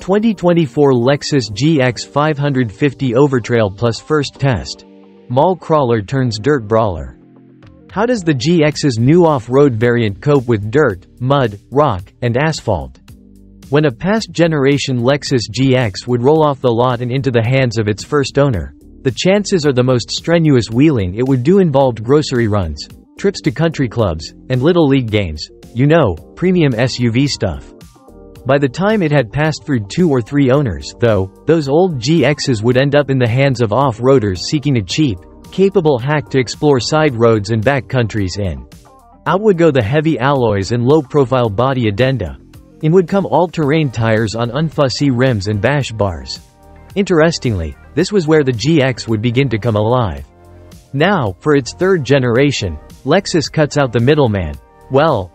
2024 Lexus GX550 Overtrail Plus first test. Mall crawler turns dirt brawler. How does the GX's new off-road variant cope with dirt, mud, rock, and asphalt? When a past-generation Lexus GX would roll off the lot and into the hands of its first owner, the chances are the most strenuous wheeling it would do involved grocery runs, trips to country clubs, and little league games. You know, premium SUV stuff. By the time it had passed through 2 or 3 owners, though, those old GXs would end up in the hands of off-roaders seeking a cheap, capable hack to explore side roads and back countries in. Out would go the heavy alloys and low-profile body addenda. In would come all-terrain tires on unfussy rims and bash bars. Interestingly, this was where the GX would begin to come alive. Now, for its third generation, Lexus cuts out the middleman,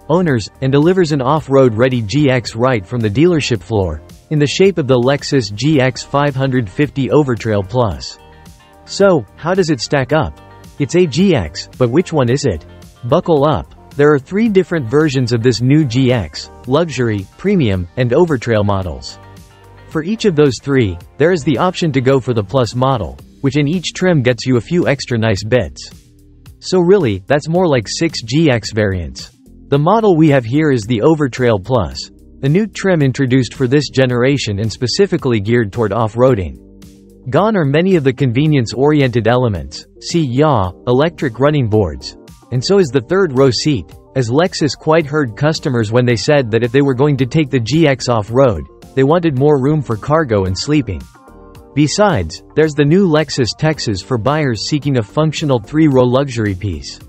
owners, and delivers an off-road ready GX right from the dealership floor, in the shape of the Lexus GX550 Overtrail Plus. So, how does it stack up? It's a GX, but which one is it? Buckle up. There are 3 different versions of this new GX: luxury, premium, and Overtrail models. For each of those 3, there is the option to go for the Plus model, which in each trim gets you a few extra nice bits. So really, that's more like 6 GX variants. The model we have here is the Overtrail Plus, a new trim introduced for this generation and specifically geared toward off-roading. Gone are many of the convenience-oriented elements, see yaw, electric running boards. And so is the third row seat, as Lexus quite heard customers when they said that if they were going to take the GX off-road, they wanted more room for cargo and sleeping. Besides, there's the new Lexus Texas for buyers seeking a functional 3-row luxury piece.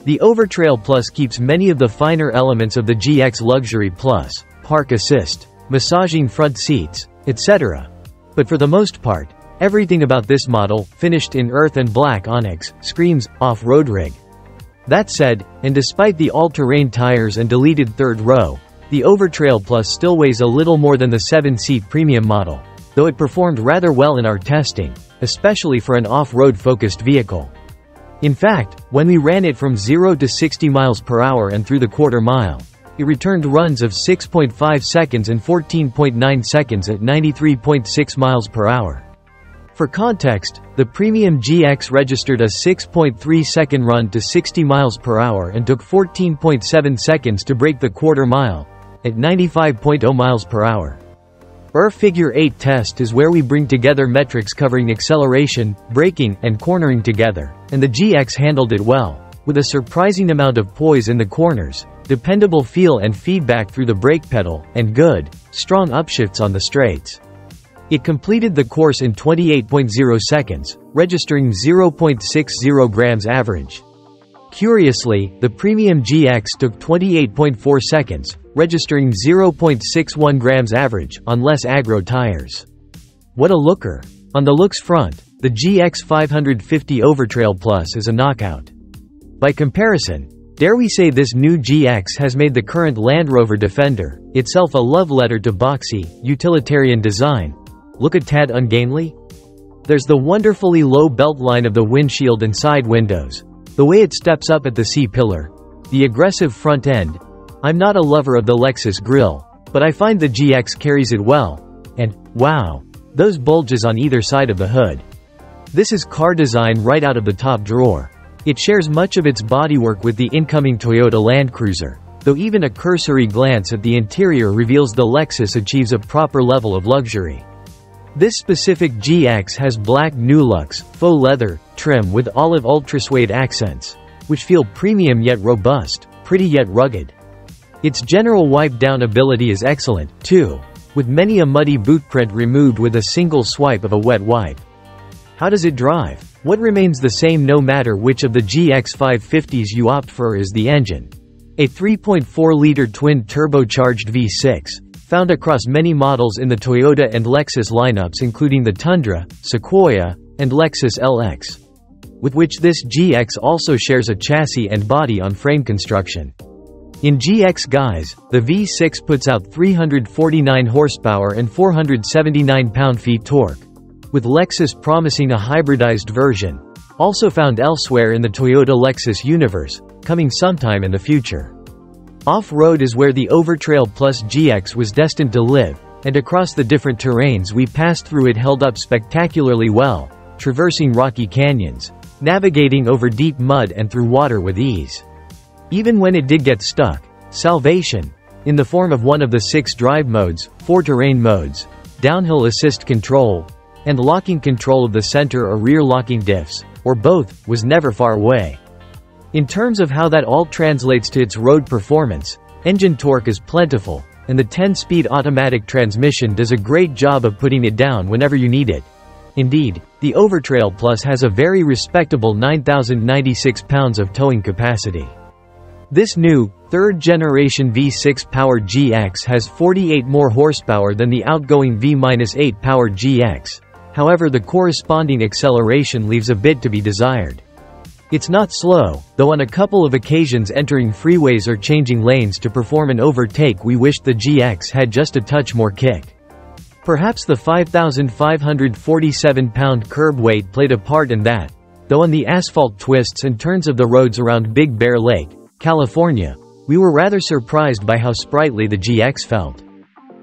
The Overtrail Plus keeps many of the finer elements of the GX Luxury Plus, park assist, massaging front seats, etc. But for the most part, everything about this model, finished in earth and black onyx, screams off-road rig. That said, and despite the all-terrain tires and deleted third row, the Overtrail Plus still weighs a little more than the 7-seat premium model, though it performed rather well in our testing, especially for an off-road focused vehicle. In fact, when we ran it from 0 to 60 miles per hour and through the quarter mile, it returned runs of 6.5 seconds and 14.9 seconds at 93.6 miles per hour. For context, the premium GX registered a 6.3-second run to 60 miles per hour and took 14.7 seconds to break the quarter mile, at 95.0 miles per hour. Our Figure 8 test is where we bring together metrics covering acceleration, braking, and cornering together, and the GX handled it well, with a surprising amount of poise in the corners, dependable feel and feedback through the brake pedal, and good, strong upshifts on the straights. It completed the course in 28.0 seconds, registering 0.60 grams average. Curiously, the premium GX took 28.4 seconds, registering 0.61 grams average, on less aggro tires. What a looker! On the looks front, the GX550 Overtrail Plus is a knockout. By comparison, dare we say this new GX has made the current Land Rover Defender, itself a love letter to boxy, utilitarian design, look a tad ungainly? There's the wonderfully low belt line of the windshield and side windows, the way it steps up at the C-pillar, the aggressive front end. I'm not a lover of the Lexus grille, but I find the GX carries it well. And, wow, those bulges on either side of the hood. This is car design right out of the top drawer. It shares much of its bodywork with the incoming Toyota Land Cruiser, though even a cursory glance at the interior reveals the Lexus achieves a proper level of luxury. This specific GX has black Nulux, faux leather, trim with olive ultra-suede accents, which feel premium yet robust, pretty yet rugged. Its general wipe-down ability is excellent, too, with many a muddy boot print removed with a single swipe of a wet wipe. How does it drive? What remains the same no matter which of the GX550s you opt for is the engine. A 3.4-liter twin-turbocharged V6, found across many models in the Toyota and Lexus lineups including the Tundra, Sequoia, and Lexus LX, with which this GX also shares a chassis and body on frame construction. In GX guise, the V6 puts out 349 horsepower and 479 pound-feet torque, with Lexus promising a hybridized version, also found elsewhere in the Toyota Lexus universe, coming sometime in the future. Off-road is where the Overtrail Plus GX was destined to live, and across the different terrains we passed through it held up spectacularly well, traversing rocky canyons, navigating over deep mud and through water with ease. Even when it did get stuck, salvation, in the form of one of the 6 drive modes, 4 terrain modes, downhill assist control, and locking control of the center or rear locking diffs, or both, was never far away. In terms of how that all translates to its road performance, engine torque is plentiful, and the 10-speed automatic transmission does a great job of putting it down whenever you need it. Indeed, the Overtrail Plus has a very respectable 9,096 pounds of towing capacity. This new, third-generation V6-powered GX has 48 more horsepower than the outgoing V-8-powered GX. However, the corresponding acceleration leaves a bit to be desired. It's not slow, though on a couple of occasions entering freeways or changing lanes to perform an overtake we wished the GX had just a touch more kick. Perhaps the 5,547-pound curb weight played a part in that, though on the asphalt twists and turns of the roads around Big Bear Lake, California, we were rather surprised by how sprightly the GX felt.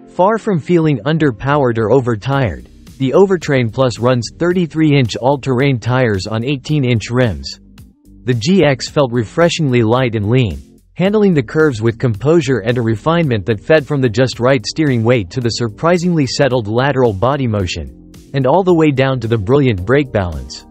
Far from feeling underpowered or overtired, the Overtrail Plus runs 33-inch all-terrain tires on 18-inch rims. The GX felt refreshingly light and lean, handling the curves with composure and a refinement that fed from the just right steering weight to the surprisingly settled lateral body motion, and all the way down to the brilliant brake balance.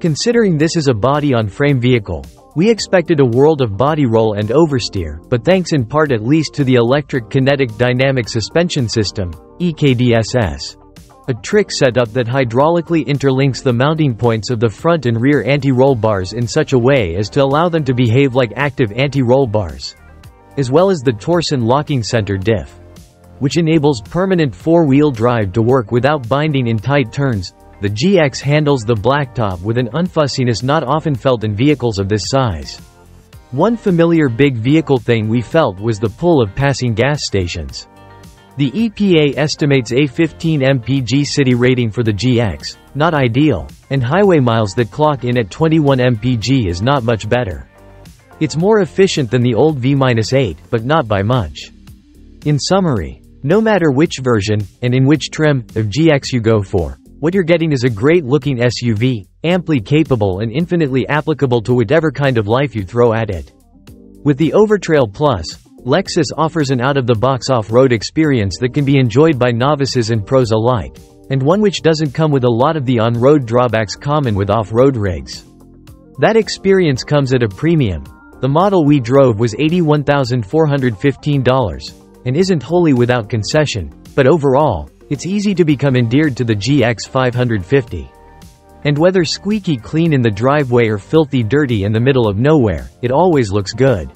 Considering this is a body-on-frame vehicle, we expected a world of body roll and oversteer, but thanks in part at least to the electric kinetic dynamic suspension system, EKDSS. A trick setup that hydraulically interlinks the mounting points of the front and rear anti-roll bars in such a way as to allow them to behave like active anti-roll bars. As well as the torsion locking center diff, which enables permanent four-wheel drive to work without binding in tight turns. The GX handles the blacktop with an unfussiness not often felt in vehicles of this size. One familiar big vehicle thing we felt was the pull of passing gas stations. The EPA estimates a 15 mpg city rating for the GX, not ideal, and highway miles that clock in at 21 mpg is not much better. It's more efficient than the old V-8, but not by much. In summary, no matter which version, and in which trim, of GX you go for, what you're getting is a great-looking SUV, amply capable and infinitely applicable to whatever kind of life you throw at it. With the Overtrail Plus, Lexus offers an out-of-the-box off-road experience that can be enjoyed by novices and pros alike, and one which doesn't come with a lot of the on-road drawbacks common with off-road rigs. That experience comes at a premium. The model we drove was $81,415, and isn't wholly without concession, but overall, it's easy to become endeared to the GX550. And whether squeaky clean in the driveway or filthy dirty in the middle of nowhere, it always looks good.